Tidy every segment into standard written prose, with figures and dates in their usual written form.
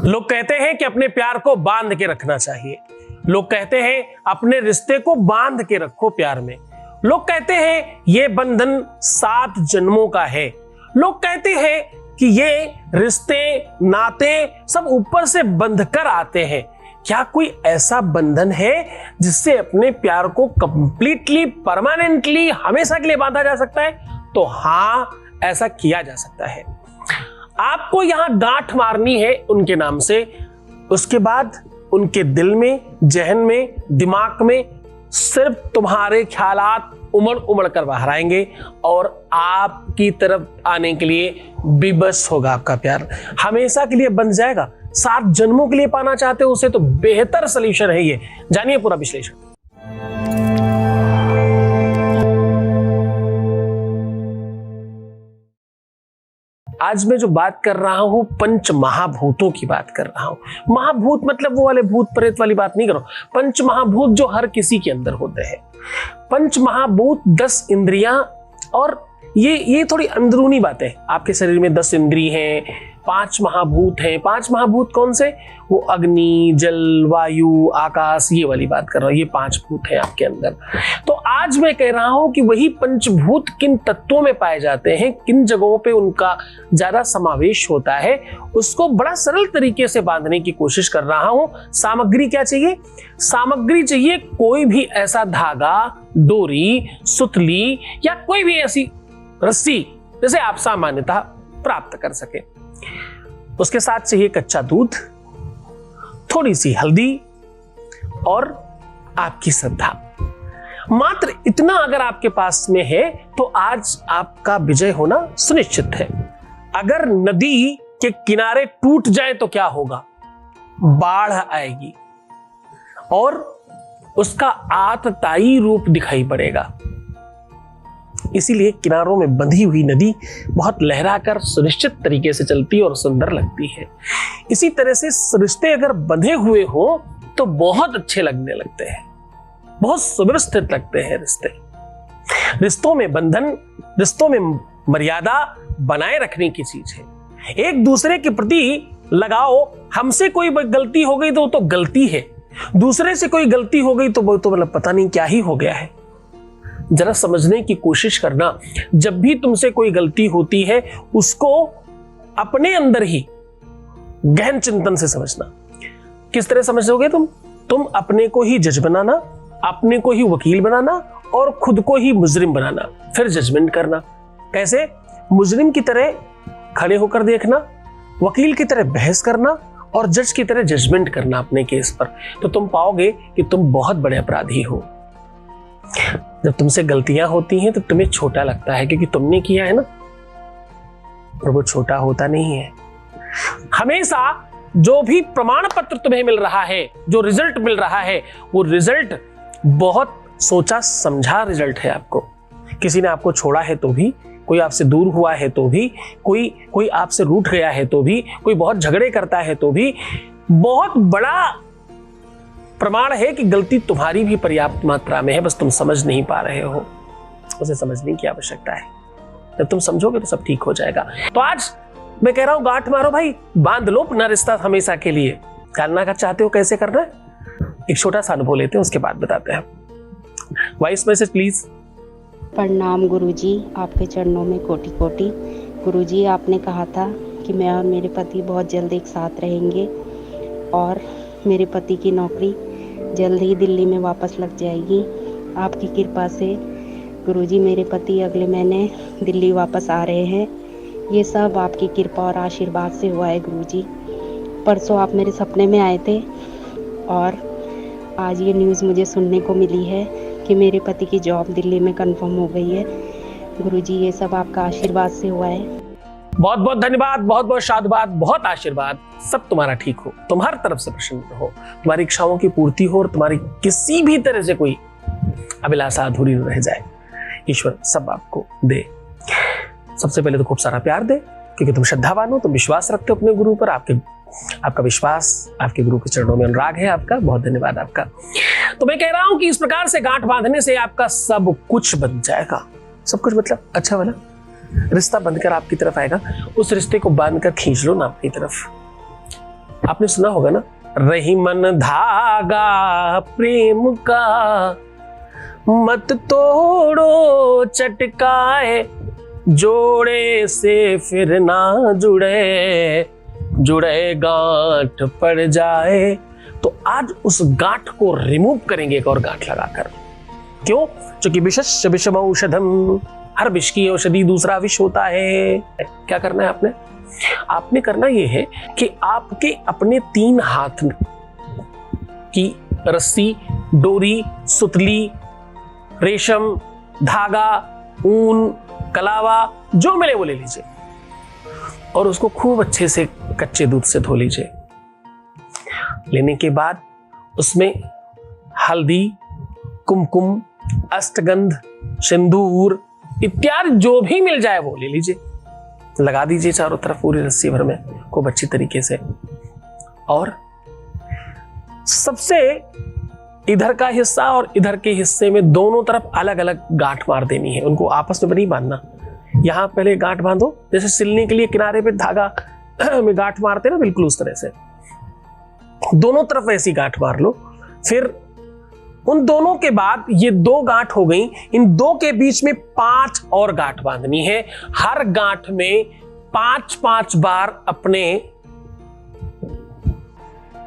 लोग कहते हैं कि अपने प्यार को बांध के रखना चाहिए। लोग कहते हैं अपने रिश्ते को बांध के रखो प्यार में। लोग कहते हैं ये बंधन 7 जन्मों का है। लोग कहते हैं कि ये रिश्ते नाते सब ऊपर से बंध कर आते हैं। क्या कोई ऐसा बंधन है जिससे अपने प्यार को कंप्लीटली परमानेंटली हमेशा के लिए बांधा जा सकता है? तो हाँ, ऐसा किया जा सकता है। आपको यहां गांठ मारनी है उनके नाम से, उसके बाद उनके दिल में, जहन में, दिमाग में सिर्फ तुम्हारे ख्यालात उमड़ उमड़ कर बाहर आएंगे और आपकी तरफ आने के लिए विवश होगा आपका प्यार। हमेशा के लिए बन जाएगा। 7 जन्मों के लिए पाना चाहते हो उसे, तो बेहतर सॉल्यूशन है ये। जानिए पूरा विश्लेषण। आज मैं जो बात कर रहा हूं पंच महाभूतों की बात कर रहा हूं। महाभूत मतलब वो वाले भूत प्रेत वाली बात नहीं करो। पंच महाभूत जो हर किसी के अंदर होते हैं। पंच महाभूत 10 इंद्रियां, और ये थोड़ी अंदरूनी बातें। आपके शरीर में 10 इंद्रिय हैं, 5 महाभूत हैं। 5 महाभूत कौन से? वो अग्नि, जल, वायु, आकाश, ये वाली बात कर रहा हूं। ये 5 भूत हैं आपके अंदर। तो आज मैं कह रहा हूं कि वही पंचभूत किन तत्वों में पाए जाते हैं, किन जगहों पे उनका ज्यादा समावेश होता है, उसको बड़ा सरल तरीके से बांधने की कोशिश कर रहा हूं। सामग्री क्या चाहिए? सामग्री चाहिए कोई भी ऐसा धागा, डोरी, सुतली या कोई भी ऐसी रस्सी जिसे आप सामान्यतः प्राप्त कर सके। उसके साथ चाहिए कच्चा दूध, थोड़ी सी हल्दी और आपकी श्रद्धा। मात्र इतना अगर आपके पास में है तो आज आपका विजय होना सुनिश्चित है। अगर नदी के किनारे टूट जाए तो क्या होगा? बाढ़ आएगी और उसका आतताई रूप दिखाई पड़ेगा। इसीलिए किनारों में बंधी हुई नदी बहुत लहराकर सुनिश्चित तरीके से चलती और सुंदर लगती है। इसी तरह से रिश्ते अगर बंधे हुए हो तो बहुत अच्छे लगने लगते हैं, बहुत सुव्यवस्थित लगते हैं रिश्ते। रिश्तों में बंधन, रिश्तों में मर्यादा बनाए रखने की चीज है। एक दूसरे के प्रति लगाओ। हमसे कोई गलती हो गई तो गलती है, दूसरे से कोई गलती हो गई तो वो तो मतलब पता नहीं क्या ही हो गया है। जरा समझने की कोशिश करना। जब भी तुमसे कोई गलती होती है उसको अपने अंदर ही गहन चिंतन से समझना। किस तरह समझोगे तुम अपने को ही जज बनाना, अपने को ही वकील बनाना और खुद को ही मुजरिम बनाना, फिर जजमेंट करना। कैसे? मुजरिम की तरह खड़े होकर देखना, वकील की तरह बहस करना और जज की तरह जजमेंट करना अपने केस पर। तो तुम पाओगे कि तुम बहुत बड़े अपराधी हो। जब तुमसे गलतियां होती हैं तो तुम्हें छोटा लगता है क्योंकि तुमने किया है ना, और वो छोटा होता नहीं है। हमेशा जो भी प्रमाण पत्र तुम्हें मिल रहा है, जो रिजल्ट मिल रहा है, वो रिजल्ट बहुत सोचा समझा रिजल्ट है। आपको किसी ने आपको छोड़ा है तो भी, कोई आपसे दूर हुआ है तो भी, कोई आपसे रूठ गया है तो भी, कोई बहुत झगड़े करता है तो भी, बहुत बड़ा प्रमाण है कि गलती तुम्हारी भी पर्याप्त मात्रा में है, बस तुम समझ नहीं पा रहे हो। उसे समझने की आवश्यकता है। जब तुम समझोगे तो सब ठीक हो जाएगा। तो आज मैं कह रहा हूं गांठ मारो भाई, बांध लो अपना रिश्ता हमेशा के लिए। जानना का चाहते हो कैसे करना है? एक छोटा सा अनुभव लेते हैं, उसके बाद बताते हैं। Voice message please. प्रणाम गुरुजी, आपके चरणों में कोटि कोटि। गुरुजी, आपने कहा था कि मैं और मेरे पति बहुत जल्द एक साथ रहेंगे और मेरे पति की नौकरी जल्द ही दिल्ली में वापस लग जाएगी। आपकी कृपा से गुरुजी, मेरे पति अगले महीने दिल्ली वापस आ रहे हैं। ये सब आपकी कृपा और आशीर्वाद से हुआ है गुरुजी। परसों आप मेरे सपने में आए थे और आज ये न्यूज़ मुझे सुनने को मिली है कि मेरे पति की जॉब दिल्ली में कंफर्म हो गई है। गुरुजी, ये सब आपका आशीर्वाद से हुआ है। बहुत बहुत धन्यवाद, बहुत बहुत साधुवाद, बहुत आशीर्वाद। सब तुम्हारा ठीक हो, तुम हर तरफ से प्रसन्न हो, तुम्हारी इच्छाओं की पूर्ति हो और तुम्हारी किसी भी तरह से कोई अभिलाषा अधूरी न रह जाए। ईश्वर सब आपको दे। सबसे पहले तो खूब सारा प्यार दे, क्योंकि तुम श्रद्धावान हो, तुम विश्वास रखते हो अपने गुरु पर। आपका विश्वास, आपके गुरु के चरणों में अनुराग है आपका। बहुत धन्यवाद आपका। तो मैं कह रहा हूं कि इस प्रकार से गांठ बांधने से आपका सब कुछ बन जाएगा। सब कुछ मतलब अच्छा वाला रिश्ता बनकर आपकी तरफ आएगा। उस रिश्ते को बांधकर खींच लो ना अपनी तरफ। आपने सुना होगा ना, रही मन धागा प्रेम का, मत तोड़ो चटकाए, जोड़े से फिर ना जुड़े, जुड़े गांठ पड़ जाए। तो आज उस गांठ को रिमूव करेंगे एक और गांठ लगाकर। क्यों? क्योंकि विषस्य विषम औषधम, हर विष की औषधि दूसरा विष होता है। क्या करना है आपने? आपने करना यह है कि आपके अपने 3 हाथ की रस्सी, डोरी, सुतली, रेशम, धागा, ऊन, कलावा, जो मिले वो ले लीजिए और उसको खूब अच्छे से कच्चे दूध से धो लीजिए। लेने के बाद उसमें हल्दी, कुमकुम, अष्टगंध, सिंदूर इत्यादि जो भी मिल जाए वो ले लीजिए, लगा दीजिए चारों तरफ पूरी रस्सी भर में खूब अच्छी तरीके से। और सबसे इधर का हिस्सा और इधर के हिस्से में दोनों तरफ अलग अलग गांठ मार देनी है, उनको आपस में नहीं बांधना। यहां पहले गांठ बांधो, जैसे सिलने के लिए किनारे पे धागा में गांठ मारते ना, बिल्कुल उस तरह से दोनों तरफ ऐसी गांठ मार लो। फिर उन दोनों के बाद ये 2 गांठ हो गई, इन 2 के बीच में 5 और गांठ बांधनी है। हर गांठ में 5-5 बार अपने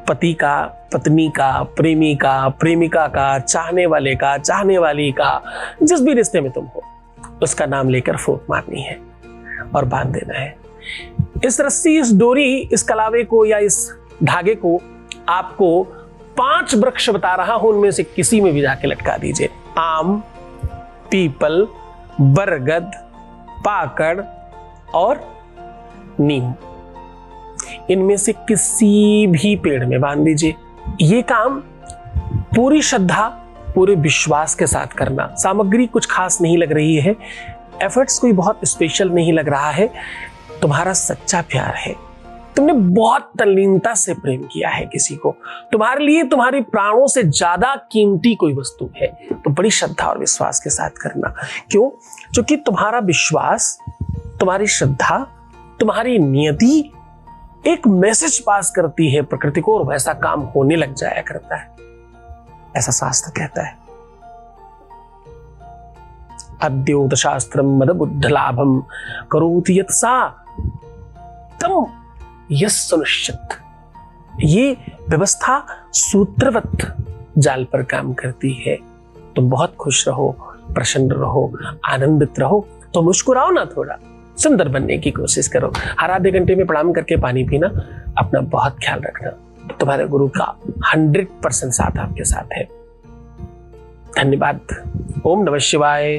पति का, पत्नी का, प्रेमी का, प्रेमिका का, चाहने वाले का, चाहने वाली का, जिस भी रिश्ते में तुम हो उसका नाम लेकर फूंक मारनी है और बांध देना है। इस रस्सी, इस डोरी, इस कलावे को या इस धागे को आपको 5 वृक्ष बता रहा हूं, उनमें से किसी में भी जाके लटका दीजिए। आम, पीपल, बरगद, पाकड़ और नीम, इनमें से किसी भी पेड़ में बांध दीजिए। ये काम पूरी श्रद्धा, पूरे विश्वास के साथ करना। सामग्री कुछ खास नहीं लग रही है, एफर्ट्स कोई बहुत स्पेशल नहीं लग रहा है। तुम्हारा सच्चा प्यार है, तुमने बहुत तल्लीनता से प्रेम किया है किसी को, तुम्हारे लिए तुम्हारी प्राणों से ज्यादा कीमती कोई वस्तु है, तो बड़ी श्रद्धा और विश्वास के साथ करना। क्यों? क्योंकि तुम्हारा विश्वास, तुम्हारी श्रद्धा, तुम्हारी नियति एक मैसेज पास करती है प्रकृति को, और वैसा काम होने लग जाया करता है, ऐसा शास्त्र कहता है। अद्योत शास्त्रम मद बुद्ध लाभम करोति यत् सा तम यस सुनिश्चित। ये व्यवस्था सूत्रवत जाल पर काम करती है। तुम बहुत खुश रहो, प्रसन्न रहो, आनंदित रहो, तो मुस्कुराओ ना, थोड़ा सुंदर बनने की कोशिश करो। हर आधे घंटे में प्रणाम करके पानी पीना, अपना बहुत ख्याल रखना। तुम्हारे गुरु का 100% साथ आपके साथ है। धन्यवाद। ओम नमः शिवाय।